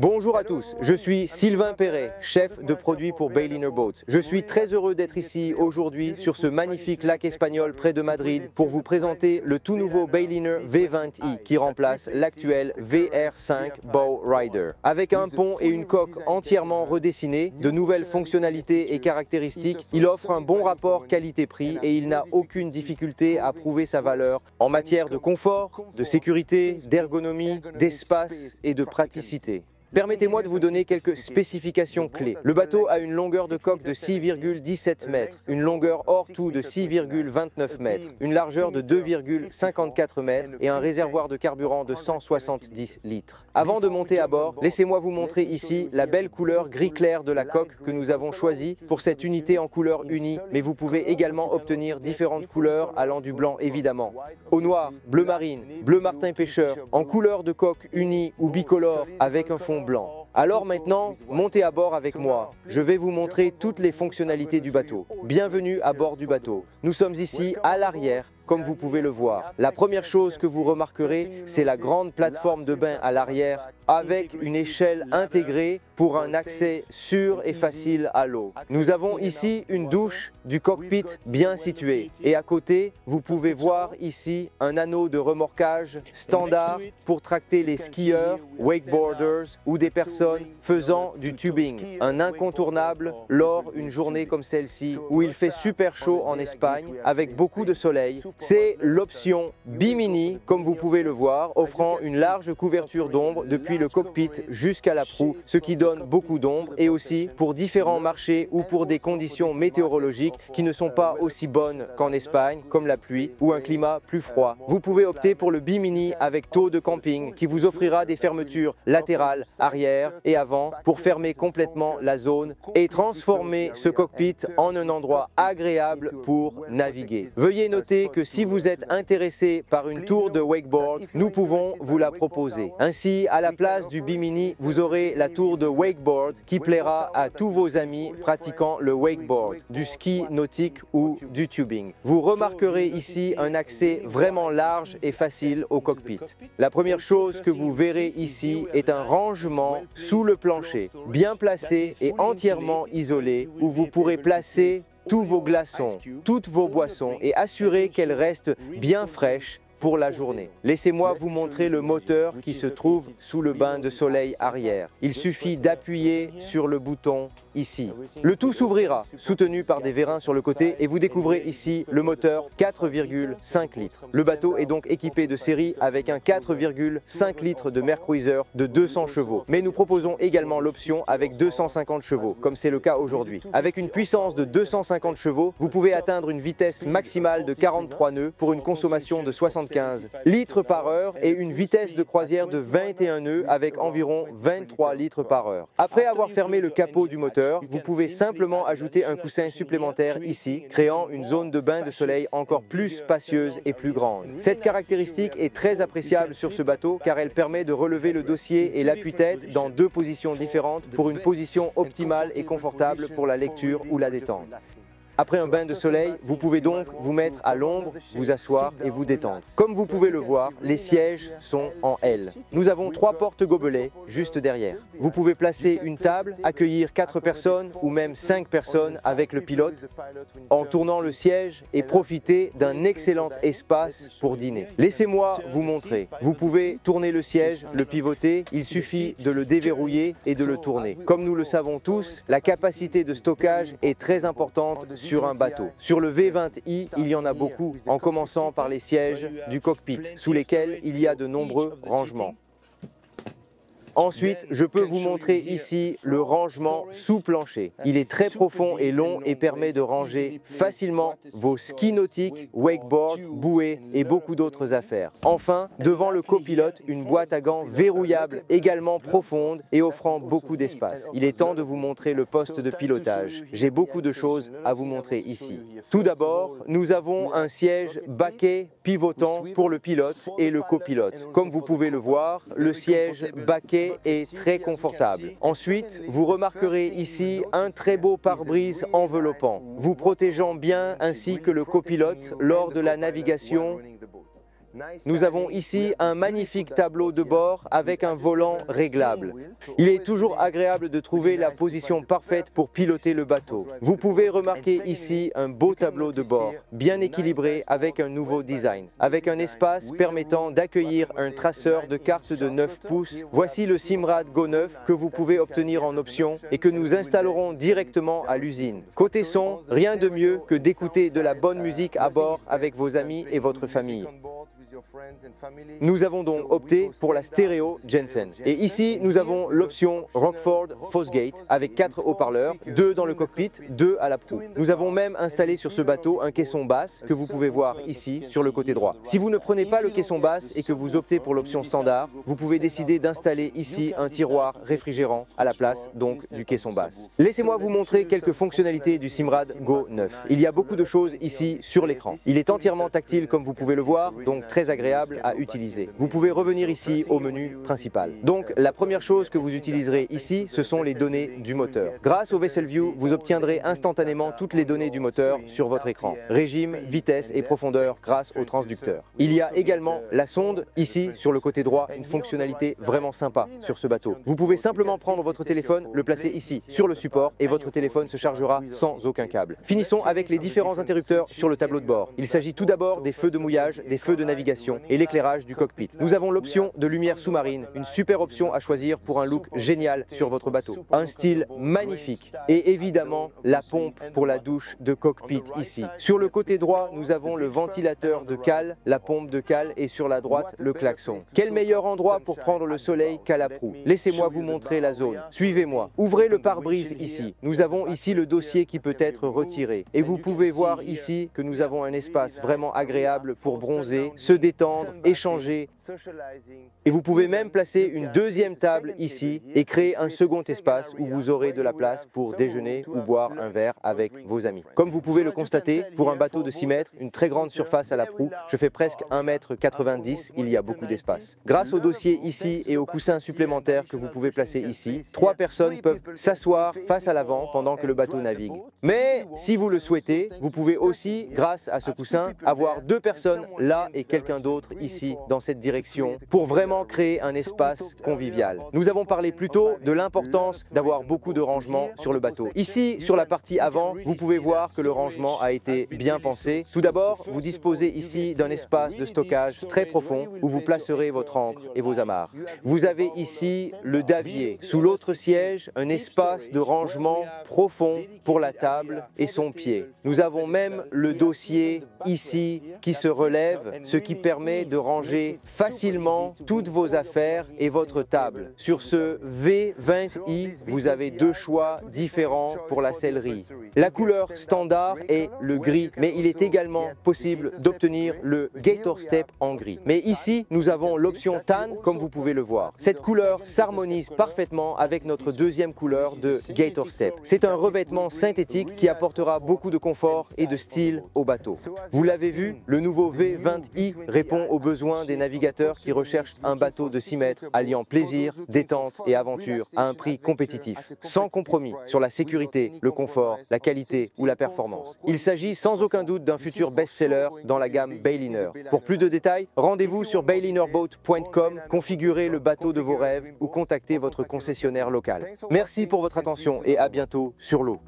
Bonjour à tous, je suis Sylvain Perret, chef de produit pour Bayliner Boats. Je suis très heureux d'être ici aujourd'hui sur ce magnifique lac espagnol près de Madrid pour vous présenter le tout nouveau Bayliner V20i qui remplace l'actuel VR5 Bow Rider. Avec un pont et une coque entièrement redessinés, de nouvelles fonctionnalités et caractéristiques, il offre un bon rapport qualité-prix et il n'a aucune difficulté à prouver sa valeur en matière de confort, de sécurité, d'ergonomie, d'espace et de praticité. Permettez-moi de vous donner quelques spécifications clés. Le bateau a une longueur de coque de 6,17 mètres, une longueur hors tout de 6,29 mètres, une largeur de 2,54 mètres et un réservoir de carburant de 170 litres. Avant de monter à bord, laissez-moi vous montrer ici la belle couleur gris clair de la coque que nous avons choisie pour cette unité en couleur unie, mais vous pouvez également obtenir différentes couleurs allant du blanc évidemment, au noir, bleu marine, bleu martin pêcheur, en couleur de coque unie ou bicolore avec un fond blanc. Alors maintenant, montez à bord avec moi. Je vais vous montrer toutes les fonctionnalités du bateau. Bienvenue à bord du bateau. Nous sommes ici à l'arrière, comme vous pouvez le voir. La première chose que vous remarquerez, c'est la grande plateforme de bain à l'arrière avec une échelle intégrée pour un accès sûr et facile à l'eau. Nous avons ici une douche du cockpit bien située et à côté, vous pouvez voir ici un anneau de remorquage standard pour tracter les skieurs, wakeboarders ou des personnes faisant du tubing, un incontournable lors d'une journée comme celle-ci où il fait super chaud en Espagne avec beaucoup de soleil. C'est l'option Bimini, comme vous pouvez le voir, offrant une large couverture d'ombre depuis le cockpit jusqu'à la proue, ce qui donne beaucoup d'ombre et aussi pour différents marchés ou pour des conditions météorologiques qui ne sont pas aussi bonnes qu'en Espagne, comme la pluie ou un climat plus froid. Vous pouvez opter pour le Bimini avec taux de camping qui vous offrira des fermetures latérales, arrière et avant pour fermer complètement la zone et transformer ce cockpit en un endroit agréable pour naviguer. Veuillez noter que si vous êtes intéressé par une tour de wakeboard, nous pouvons vous la proposer. Ainsi, à la place du Bimini, vous aurez la tour de wakeboard qui plaira à tous vos amis pratiquant le wakeboard, du ski nautique ou du tubing. Vous remarquerez ici un accès vraiment large et facile au cockpit. La première chose que vous verrez ici est un rangement sous le plancher, bien placé et entièrement isolé, où vous pourrez placer tous vos glaçons, toutes vos boissons et assurer qu'elles restent bien fraîches pour la journée. Laissez-moi vous montrer le moteur qui se trouve sous le bain de soleil arrière. Il suffit d'appuyer sur le bouton ici. Le tout s'ouvrira, soutenu par des vérins sur le côté et vous découvrez ici le moteur 4,5 litres. Le bateau est donc équipé de série avec un 4,5 litres de Mercruiser de 200 chevaux. Mais nous proposons également l'option avec 250 chevaux, comme c'est le cas aujourd'hui. Avec une puissance de 250 chevaux, vous pouvez atteindre une vitesse maximale de 43 nœuds pour une consommation de 75 litres par heure et une vitesse de croisière de 21 nœuds avec environ 23 litres par heure. Après avoir fermé le capot du moteur, vous pouvez simplement ajouter un coussin supplémentaire ici, créant une zone de bain de soleil encore plus spacieuse et plus grande. Cette caractéristique est très appréciable sur ce bateau car elle permet de relever le dossier et l'appui-tête dans deux positions différentes pour une position optimale et confortable pour la lecture ou la détente. Après un bain de soleil, vous pouvez donc vous mettre à l'ombre, vous asseoir et vous détendre. Comme vous pouvez le voir, les sièges sont en L. Nous avons 3 porte-gobelets juste derrière. Vous pouvez placer une table, accueillir 4 personnes ou même 5 personnes avec le pilote en tournant le siège et profiter d'un excellent espace pour dîner. Laissez-moi vous montrer. Vous pouvez tourner le siège, le pivoter, il suffit de le déverrouiller et de le tourner. Comme nous le savons tous, la capacité de stockage est très importante sur un bateau. Sur le V20i, il y en a beaucoup, en commençant par les sièges du cockpit, sous lesquels il y a de nombreux rangements. Ensuite, je peux vous montrer ici le rangement sous plancher. Il est très profond et long et permet de ranger facilement vos skis nautiques, wakeboard, bouées et beaucoup d'autres affaires. Enfin, devant le copilote, une boîte à gants verrouillable également profonde et offrant beaucoup d'espace. Il est temps de vous montrer le poste de pilotage. J'ai beaucoup de choses à vous montrer ici. Tout d'abord, nous avons un siège baquet pivotant pour le pilote et le copilote. Comme vous pouvez le voir, le siège baquet est très confortable. Ensuite, vous remarquerez ici un très beau pare-brise enveloppant, vous protégeant bien ainsi que le copilote lors de la navigation Nous avons ici un magnifique tableau de bord avec un volant réglable. Il est toujours agréable de trouver la position parfaite pour piloter le bateau. Vous pouvez remarquer ici un beau tableau de bord, bien équilibré avec un nouveau design, avec un espace permettant d'accueillir un traceur de carte de 9 pouces. Voici le Simrad Go 9 que vous pouvez obtenir en option et que nous installerons directement à l'usine. Côté son, rien de mieux que d'écouter de la bonne musique à bord avec vos amis et votre famille. Nous avons donc opté pour la stéréo Jensen. Et ici, nous avons l'option Rockford Fosgate avec 4 haut-parleurs, 2 dans le cockpit, 2 à la proue. Nous avons même installé sur ce bateau un caisson basse que vous pouvez voir ici sur le côté droit. Si vous ne prenez pas le caisson basse et que vous optez pour l'option standard, vous pouvez décider d'installer ici un tiroir réfrigérant à la place donc du caisson basse. Laissez-moi vous montrer quelques fonctionnalités du Simrad Go 9. Il y a beaucoup de choses ici sur l'écran. Il est entièrement tactile comme vous pouvez le voir, donc très agréable à utiliser. Vous pouvez revenir ici au menu principal. Donc la première chose que vous utiliserez ici, ce sont les données du moteur. Grâce au Vessel View, vous obtiendrez instantanément toutes les données du moteur sur votre écran. Régime, vitesse et profondeur grâce au transducteur. Il y a également la sonde ici sur le côté droit, une fonctionnalité vraiment sympa sur ce bateau. Vous pouvez simplement prendre votre téléphone, le placer ici sur le support et votre téléphone se chargera sans aucun câble. Finissons avec les différents interrupteurs sur le tableau de bord. Il s'agit tout d'abord des feux de mouillage, des feux de navigation et l'éclairage du cockpit. Nous avons l'option de lumière sous-marine, une super option à choisir pour un look génial sur votre bateau. Un style magnifique et évidemment la pompe pour la douche de cockpit ici. Sur le côté droit, nous avons le ventilateur de cale, la pompe de cale et sur la droite, le klaxon. Quel meilleur endroit pour prendre le soleil qu'à la proue? Laissez-moi vous montrer la zone. Suivez-moi. Ouvrez le pare-brise ici. Nous avons ici le dossier qui peut être retiré. Et vous pouvez voir ici que nous avons un espace vraiment agréable pour bronzer, se détendre, échanger. Et vous pouvez même placer une deuxième table ici et créer un second espace où vous aurez de la place pour déjeuner ou boire un verre avec vos amis. Comme vous pouvez le constater, pour un bateau de 6 mètres, une très grande surface à la proue, je fais presque 1,90 m, il y a beaucoup d'espace. Grâce au dossier ici et aux coussins supplémentaires que vous pouvez placer ici, 3 personnes peuvent s'asseoir face à l'avant pendant que le bateau navigue. Mais si vous le souhaitez, vous pouvez aussi, grâce à ce coussin, avoir 2 personnes là et quelqu'un d'autre ici dans cette direction pour vraiment créer un espace convivial. Nous avons parlé plus tôt de l'importance d'avoir beaucoup de rangements sur le bateau. Ici, sur la partie avant, vous pouvez voir que le rangement a été bien pensé. Tout d'abord, vous disposez ici d'un espace de stockage très profond où vous placerez votre ancre et vos amarres. Vous avez ici le davier. Sous l'autre siège, un espace de rangement profond pour la table et son pied. Nous avons même le dossier ici qui se relève, ce qui permet de ranger facilement toutes vos affaires et votre table. Sur ce V20i, vous avez 2 choix différents pour la sellerie. La couleur standard est le gris, mais il est également possible d'obtenir le Gator Step en gris. Mais ici, nous avons l'option tan, comme vous pouvez le voir. Cette couleur s'harmonise parfaitement avec notre deuxième couleur de Gator Step. C'est un revêtement synthétique qui apportera beaucoup de confort et de style au bateau. Vous l'avez vu, le nouveau V20i répond aux besoins des navigateurs qui recherchent un bateau de 6 mètres alliant plaisir, détente et aventure à un prix compétitif, sans compromis sur la sécurité, le confort, la qualité ou la performance. Il s'agit sans aucun doute d'un futur best-seller dans la gamme Bayliner. Pour plus de détails, rendez-vous sur baylinerboat.com, configurez le bateau de vos rêves ou contactez votre concessionnaire local. Merci pour votre attention et à bientôt sur l'eau.